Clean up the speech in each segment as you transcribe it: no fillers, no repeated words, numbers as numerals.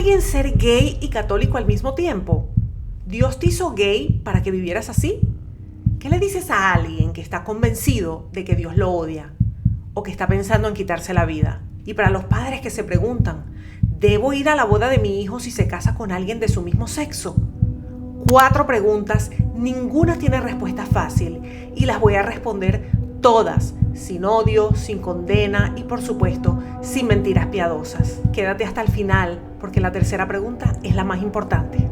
alguien ser gay y católico al mismo tiempo? ¿Dios te hizo gay para que vivieras así? ¿Qué le dices a alguien que está convencido de que Dios lo odia o que está pensando en quitarse la vida? Y para los padres que se preguntan, ¿debo ir a la boda de mi hijo si se casa con alguien de su mismo sexo? 4 preguntas, ninguna tiene respuesta fácil y las voy a responder todas, sin odio, sin condena y por supuesto, sin mentiras piadosas. Quédate hasta el final porque la tercera pregunta es la más importante.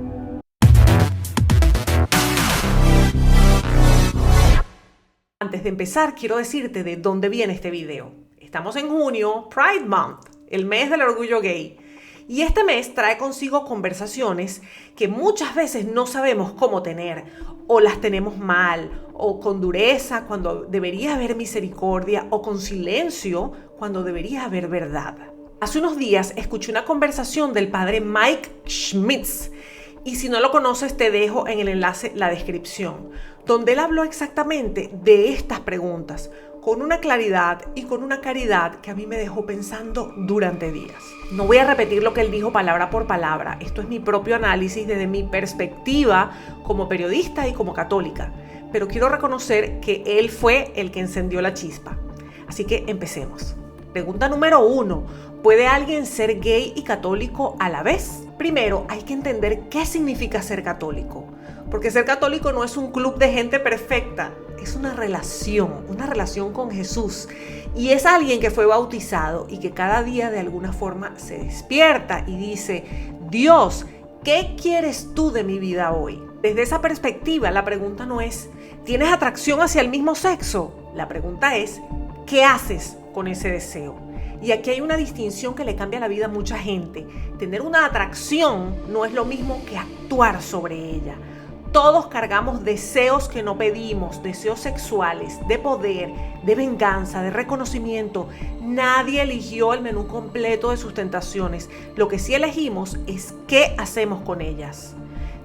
Antes de empezar, quiero decirte de dónde viene este video. Estamos en junio, Pride Month, el mes del orgullo gay. Y este mes trae consigo conversaciones que muchas veces no sabemos cómo tener, o las tenemos mal, o con dureza cuando debería haber misericordia, o con silencio cuando debería haber verdad. Hace unos días escuché una conversación del padre Mike Schmitz, y si no lo conoces te dejo en el enlace la descripción, donde él habló exactamente de estas preguntas, con una claridad y con una caridad que a mí me dejó pensando durante días. No voy a repetir lo que él dijo palabra por palabra, esto es mi propio análisis desde mi perspectiva como periodista y como católica, pero quiero reconocer que él fue el que encendió la chispa. Así que empecemos. Pregunta número 1, ¿puede alguien ser gay y católico a la vez? Primero, hay que entender qué significa ser católico, porque ser católico no es un club de gente perfecta, es una relación con Jesús. Y es alguien que fue bautizado y que cada día de alguna forma se despierta y dice, Dios, ¿qué quieres tú de mi vida hoy? Desde esa perspectiva, la pregunta no es, ¿tienes atracción hacia el mismo sexo? La pregunta es, ¿qué haces con ese deseo? Y aquí hay una distinción que le cambia la vida a mucha gente. Tener una atracción no es lo mismo que actuar sobre ella. Todos cargamos deseos que no pedimos, deseos sexuales, de poder, de venganza, de reconocimiento. Nadie eligió el menú completo de sus tentaciones. Lo que sí elegimos es qué hacemos con ellas.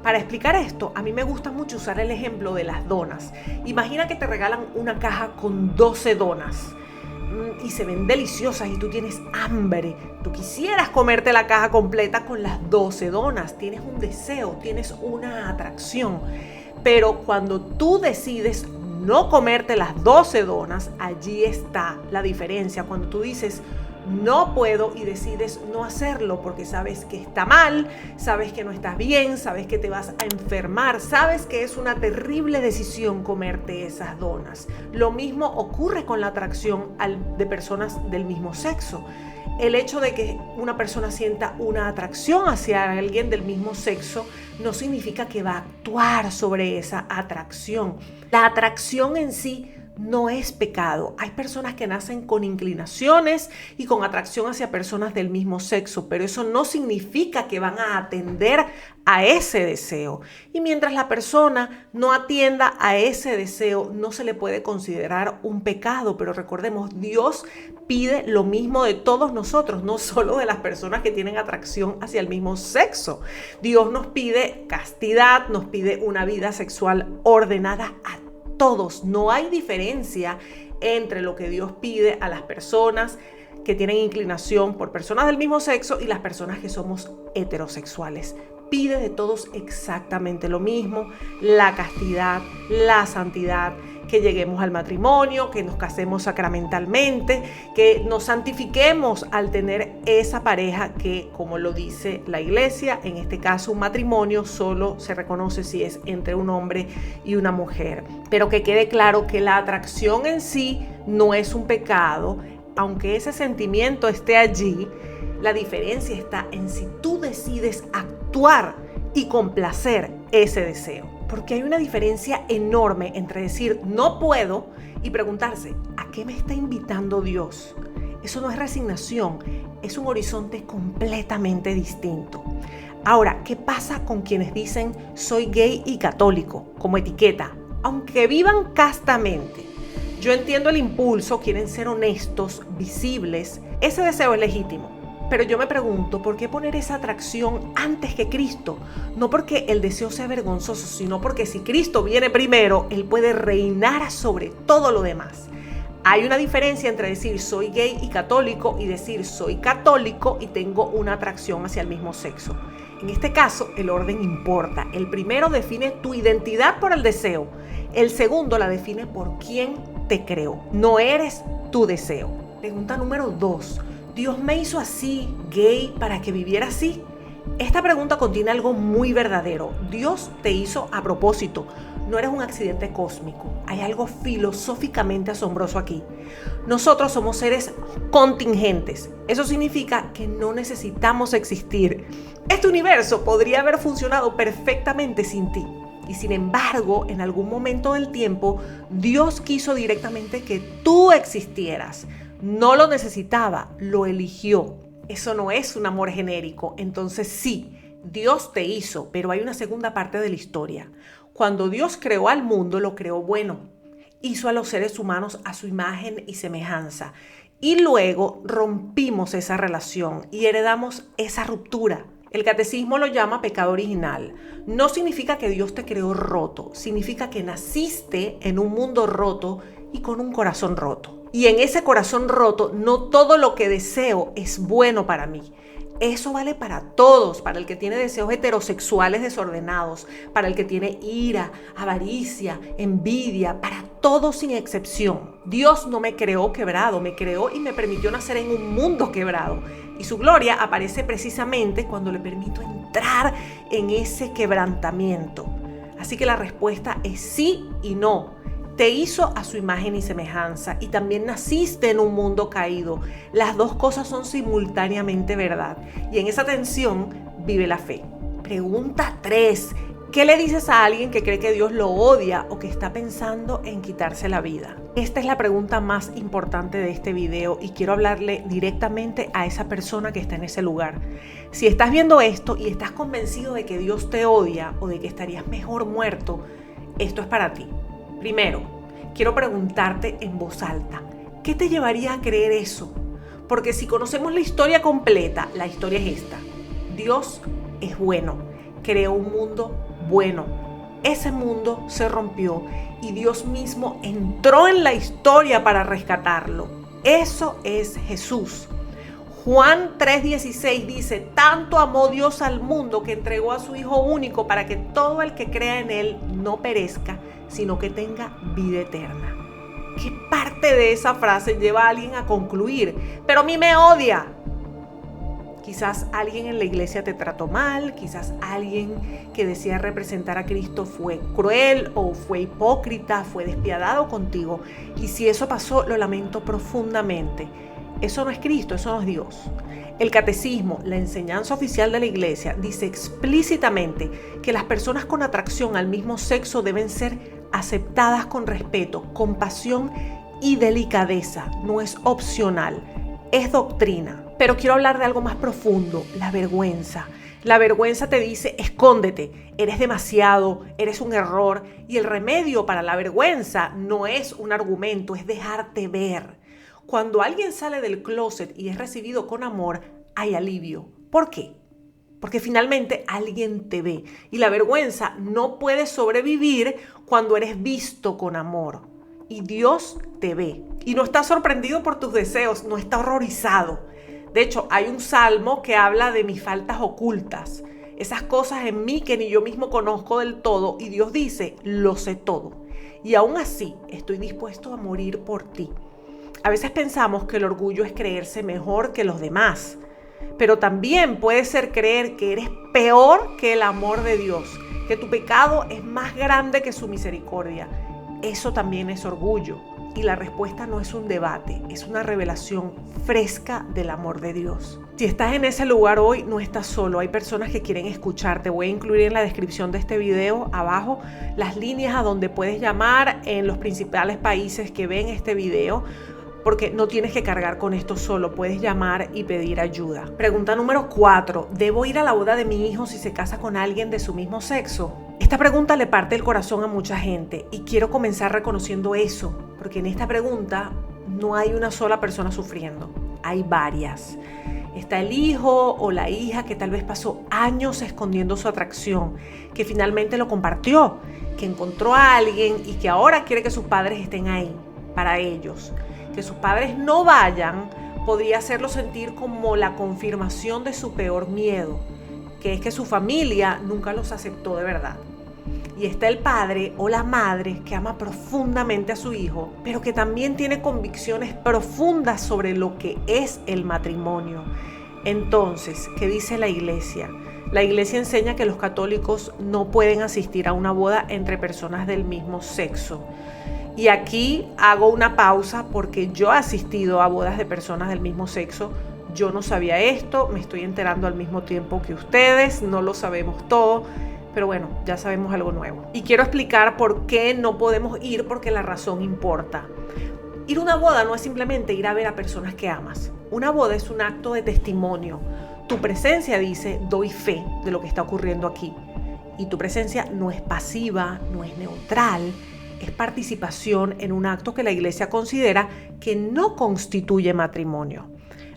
Para explicar esto, a mí me gusta mucho usar el ejemplo de las donas. Imagina que te regalan una caja con 12 donas. Y se ven deliciosas y tú tienes hambre. Tú quisieras comerte la caja completa con las 12 donas. Tienes un deseo, tienes una atracción. Pero cuando tú decides no comerte las 12 donas, allí está la diferencia. Cuando tú dices no puedo y decides no hacerlo porque sabes que está mal, sabes que no estás bien, sabes que te vas a enfermar, sabes que es una terrible decisión comerte esas donas. Lo mismo ocurre con la atracción de personas del mismo sexo. El hecho de que una persona sienta una atracción hacia alguien del mismo sexo no significa que va a actuar sobre esa atracción. La atracción en sí no es pecado. Hay personas que nacen con inclinaciones y con atracción hacia personas del mismo sexo, pero eso no significa que van a atender a ese deseo. Y mientras la persona no atienda a ese deseo, no se le puede considerar un pecado. Pero recordemos, Dios pide lo mismo de todos nosotros, no solo de las personas que tienen atracción hacia el mismo sexo. Dios nos pide castidad, nos pide una vida sexual ordenada a todos. No hay diferencia entre lo que Dios pide a las personas que tienen inclinación por personas del mismo sexo y las personas que somos heterosexuales. Pide de todos exactamente lo mismo: la castidad, la santidad, que lleguemos al matrimonio, que nos casemos sacramentalmente, que nos santifiquemos al tener esa pareja que, como lo dice la iglesia, en este caso un matrimonio solo se reconoce si es entre un hombre y una mujer. Pero que quede claro que la atracción en sí no es un pecado, aunque ese sentimiento esté allí. La diferencia está en si tú decides actuar y complacer ese deseo. Porque hay una diferencia enorme entre decir no puedo y preguntarse ¿a qué me está invitando Dios? Eso no es resignación, es un horizonte completamente distinto. Ahora, ¿qué pasa con quienes dicen soy gay y católico como etiqueta? Aunque vivan castamente. Yo entiendo el impulso, quieren ser honestos, visibles, ese deseo es legítimo. Pero yo me pregunto, ¿por qué poner esa atracción antes que Cristo? No porque el deseo sea vergonzoso, sino porque si Cristo viene primero, Él puede reinar sobre todo lo demás. Hay una diferencia entre decir soy gay y católico y decir soy católico y tengo una atracción hacia el mismo sexo. En este caso, el orden importa. El primero define tu identidad por el deseo. El segundo la define por quién te creó. No eres tu deseo. Pregunta número 2. ¿Dios me hizo así, gay, para que viviera así? Esta pregunta contiene algo muy verdadero. Dios te hizo a propósito. No eres un accidente cósmico. Hay algo filosóficamente asombroso aquí. Nosotros somos seres contingentes. Eso significa que no necesitamos existir. Este universo podría haber funcionado perfectamente sin ti. Y sin embargo, en algún momento del tiempo, Dios quiso directamente que tú existieras. No lo necesitaba, lo eligió. Eso no es un amor genérico. Entonces sí, Dios te hizo, pero hay una segunda parte de la historia. Cuando Dios creó al mundo, lo creó bueno. Hizo a los seres humanos a su imagen y semejanza. Y luego rompimos esa relación y heredamos esa ruptura. El catecismo lo llama pecado original. No significa que Dios te creó roto, significa que naciste en un mundo roto y con un corazón roto. Y en ese corazón roto, no todo lo que deseo es bueno para mí. Eso vale para todos, para el que tiene deseos heterosexuales desordenados, para el que tiene ira, avaricia, envidia, para todos sin excepción. Dios no me creó quebrado, me creó y me permitió nacer en un mundo quebrado. Y su gloria aparece precisamente cuando le permito entrar en ese quebrantamiento. Así que la respuesta es sí y no. Te hizo a su imagen y semejanza y también naciste en un mundo caído. Las dos cosas son simultáneamente verdad. Y en esa tensión vive la fe. Pregunta 3. ¿Qué le dices a alguien que cree que Dios lo odia o que está pensando en quitarse la vida? Esta es la pregunta más importante de este video y quiero hablarle directamente a esa persona que está en ese lugar. Si estás viendo esto y estás convencido de que Dios te odia o de que estarías mejor muerto, esto es para ti. Primero, quiero preguntarte en voz alta, ¿qué te llevaría a creer eso? Porque si conocemos la historia completa, la historia es esta. Dios es bueno, creó un mundo bueno. Ese mundo se rompió y Dios mismo entró en la historia para rescatarlo. Eso es Jesús. Juan 3:16 dice, tanto amó Dios al mundo que entregó a su Hijo único para que todo el que crea en Él no perezca, sino que tenga vida eterna. ¿Qué parte de esa frase lleva a alguien a concluir? Pero a mí me odia. Quizás alguien en la iglesia te trató mal, quizás alguien que decía representar a Cristo fue cruel o fue hipócrita, fue despiadado contigo. Y si eso pasó, lo lamento profundamente. Eso no es Cristo, eso no es Dios. El catecismo, la enseñanza oficial de la iglesia, dice explícitamente que las personas con atracción al mismo sexo deben ser aceptadas con respeto, compasión y delicadeza. No es opcional, es doctrina. Pero quiero hablar de algo más profundo, la vergüenza. La vergüenza te dice, escóndete, eres demasiado, eres un error. Y el remedio para la vergüenza no es un argumento, es dejarte ver. Cuando alguien sale del closet y es recibido con amor, hay alivio. ¿Por qué? Porque finalmente alguien te ve. Y la vergüenza no puede sobrevivir cuando eres visto con amor. Y Dios te ve. Y no está sorprendido por tus deseos, no está horrorizado. De hecho, hay un salmo que habla de mis faltas ocultas. Esas cosas en mí que ni yo mismo conozco del todo. Y Dios dice, lo sé todo. Y aún así, estoy dispuesto a morir por ti. A veces pensamos que el orgullo es creerse mejor que los demás, pero también puede ser creer que eres peor que el amor de Dios, que tu pecado es más grande que su misericordia. Eso también es orgullo. Y la respuesta no es un debate, es una revelación fresca del amor de Dios. Si estás en ese lugar hoy, no estás solo. Hay personas que quieren escucharte. Voy a incluir en la descripción de este video abajo las líneas a donde puedes llamar en los principales países que ven este video, porque no tienes que cargar con esto solo, puedes llamar y pedir ayuda. Pregunta número 4. ¿Debo ir a la boda de mi hijo si se casa con alguien de su mismo sexo? Esta pregunta le parte el corazón a mucha gente y quiero comenzar reconociendo eso, porque en esta pregunta no hay una sola persona sufriendo, hay varias. Está el hijo o la hija que tal vez pasó años escondiendo su atracción, que finalmente lo compartió, que encontró a alguien y que ahora quiere que sus padres estén ahí para ellos. Que sus padres no vayan podría hacerlo sentir como la confirmación de su peor miedo, que es que su familia nunca los aceptó de verdad. Y está el padre o la madre que ama profundamente a su hijo, pero que también tiene convicciones profundas sobre lo que es el matrimonio. Entonces, ¿qué dice la iglesia? La iglesia enseña que los católicos no pueden asistir a una boda entre personas del mismo sexo. Y aquí hago una pausa porque yo he asistido a bodas de personas del mismo sexo. Yo no sabía esto, me estoy enterando al mismo tiempo que ustedes, no lo sabemos todo. Pero bueno, ya sabemos algo nuevo. Y quiero explicar por qué no podemos ir, porque la razón importa. Ir a una boda no es simplemente ir a ver a personas que amas. Una boda es un acto de testimonio. Tu presencia dice, doy fe de lo que está ocurriendo aquí. Y tu presencia no es pasiva, no es neutral, es participación en un acto que la iglesia considera que no constituye matrimonio.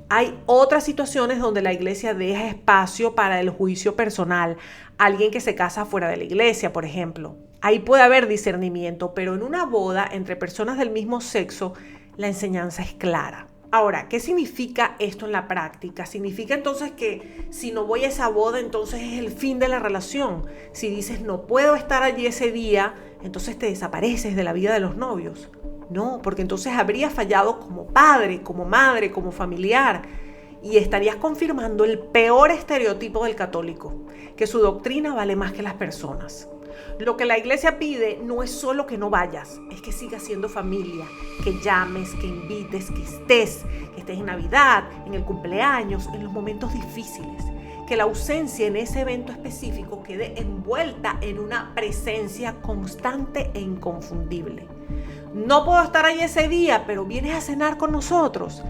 Hay otras situaciones donde la iglesia deja espacio para el juicio personal. Alguien que se casa fuera de la iglesia, por ejemplo. Ahí puede haber discernimiento, pero en una boda entre personas del mismo sexo, la enseñanza es clara. Ahora, ¿qué significa esto en la práctica? Significa entonces que si no voy a esa boda, entonces es el fin de la relación. Si dices no puedo estar allí ese día, entonces te desapareces de la vida de los novios. No, porque entonces habrías fallado como padre, como madre, como familiar, y estarías confirmando el peor estereotipo del católico, que su doctrina vale más que las personas. Lo que la iglesia pide no es solo que no vayas, es que sigas siendo familia, que llames, que invites, que estés en Navidad, en el cumpleaños, en los momentos difíciles. Que la ausencia en ese evento específico quede envuelta en una presencia constante e inconfundible. No puedo estar ahí ese día, pero vienes a cenar con nosotros.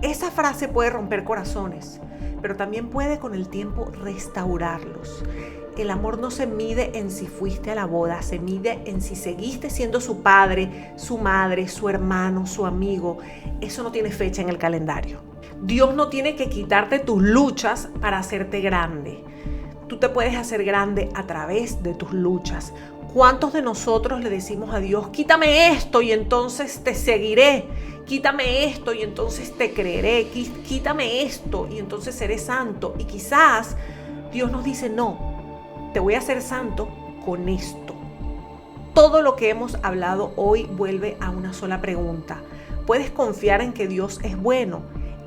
Esa frase puede romper corazones, pero también puede con el tiempo restaurarlos. El amor no se mide en si fuiste a la boda, se mide en si seguiste siendo su padre, su madre, su hermano, su amigo. Eso no tiene fecha en el calendario. Dios no tiene que quitarte tus luchas para hacerte grande. Tú te puedes hacer grande a través de tus luchas. ¿Cuántos de nosotros le decimos a Dios, quítame esto y entonces te seguiré? Quítame esto y entonces te creeré. Quítame esto y entonces seré santo. Y quizás Dios nos dice, no, te voy a hacer santo con esto. Todo lo que hemos hablado hoy vuelve a una sola pregunta. ¿Puedes confiar en que Dios es bueno,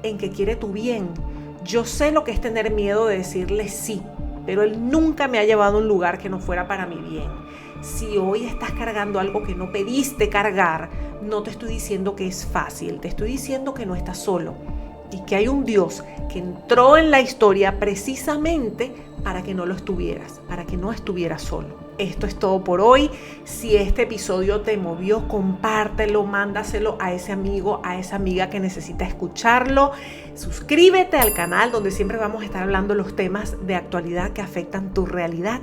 en que quiere tu bien? Yo sé lo que es tener miedo de decirle sí, pero Él nunca me ha llevado a un lugar que no fuera para mi bien. Si hoy estás cargando algo que no pediste cargar, no te estoy diciendo que es fácil, te estoy diciendo que no estás solo y que hay un Dios que entró en la historia precisamente para que no lo estuvieras, para que no estuvieras solo. Esto es todo por hoy. Si este episodio te movió, compártelo, mándaselo a ese amigo, a esa amiga que necesita escucharlo. Suscríbete al canal donde siempre vamos a estar hablando los temas de actualidad que afectan tu realidad.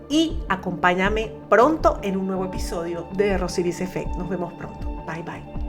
Y acompáñame pronto en un nuevo episodio de The Rosiris Effect. Nos vemos pronto. Bye bye.